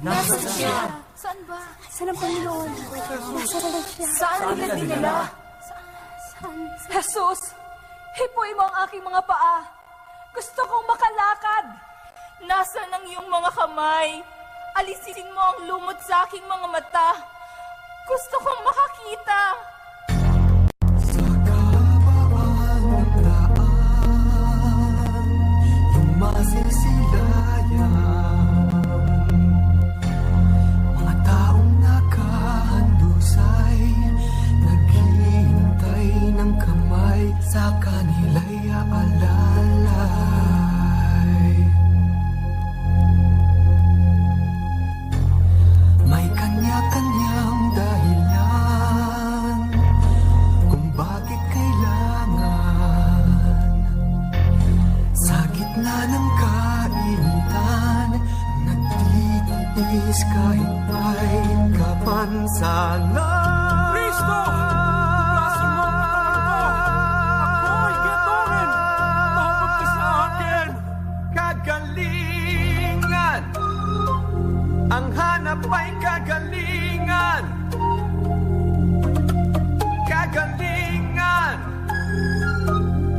Nasaan siya? Saan ba? Saan ang Panginoon? Nasaan siya? Saan nila dinala? Jesus, hipoy mo ang aking mga paa. Gusto kong makalakad. Nasaan ang iyong mga kamay? Alisin mo ang lumot sa aking mga mata. Gusto kong makakita. Sa kahabaan ng daan, yung masisilayan, mga taong nakahandusay, naghihintay ng kamay, sa kanila'y aalalay. May kanya-kanyang dahilan kung bakit kailangan. Sa gitna ng kainitan, nagtitiis kahit may kapansanan. Kristo! Lasin mo ang katawan ko! Ako'y getorin! Mahapag ka sa akin! Kagalingan, ang hanap ay kagalingan. Kagalingan,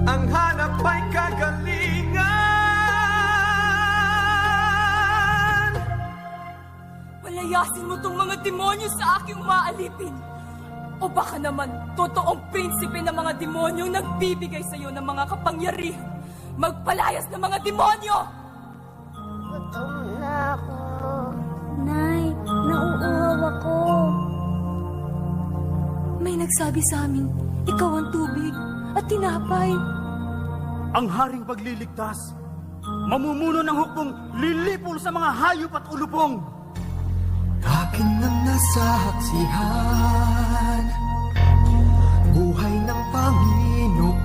ang hanap ay kagalingan. Palayasin mo tong mga demonyo sa aking maalipin. O baka naman, totoong prinsipe ng mga demonyong nagbibigay sa iyo ng mga kapangyarihan. Magpalayas ng mga demonyo! Gutom na ako. Nay, nauuhaw ako. May nagsabi sa amin, ikaw ang tubig at tinapay. Ang haring pagliligtas, mamumuno ng hukbong lilipol sa mga hayop at ulupong. Akin ang nasaksihan, buhay ng Panginoon.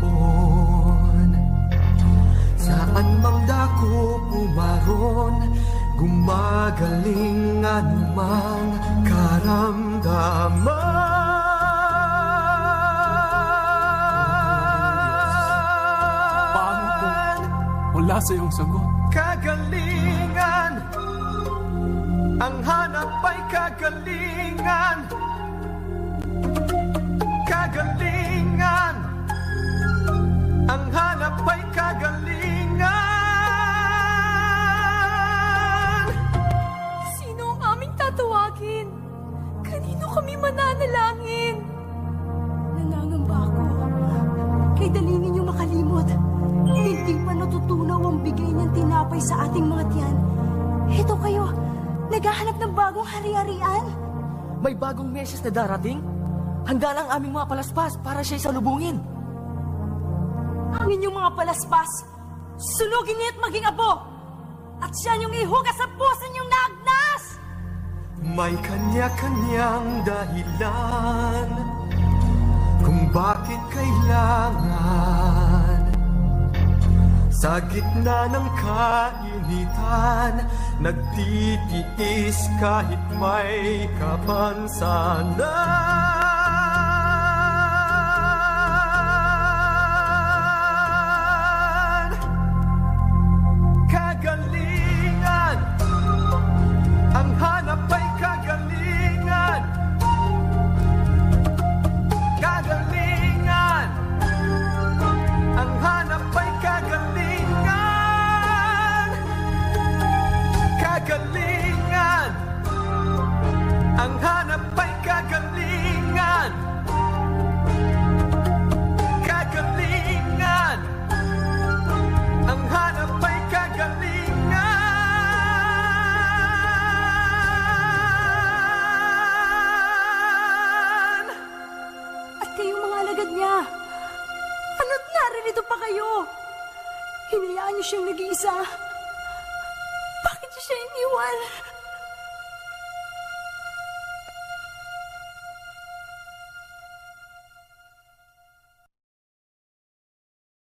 Saan mang dako pumaron, gumagaling anumang Paano kung wala sa iyong sagot? Kagalingan, ang hanap ay kagalingan. Kagalingan, ang hanap ay kagalingan. Sino ang aming tatawagin? Kanino kami mananalangin? Nanangamba ako. Kay dalingin niyo makalimot. Hindi pa natutunaw ang bigay niyang tinapay sa ating mga tiyan. Ito kayo, naghahanap ng bagong hari-harian. May bagong meses na darating? Handa lang aming mga palaspas para siya'y salubungin. Ang inyong mga palaspas, sunugin niyo at maging abo. At siya niyong ihugas sa puso niyong naagnas. May kanya-kanyang dahilan kung bakit kailangan. Sa gitna ng kainitan, nagtitiis kahit may kapansanan. Kagalingan, ang hanap ay kagalingan. Kagalingan, ang hanap ay kagalingan. Kagalingan, ang hanap ay kagalingan. Kagalingan, ang hanap ay kagalingan. At kayong mga alagad niya, ano't naririto pa kayo? Hinayaan niyo siyang nag-iisa. Bakit niyo siya iniwan?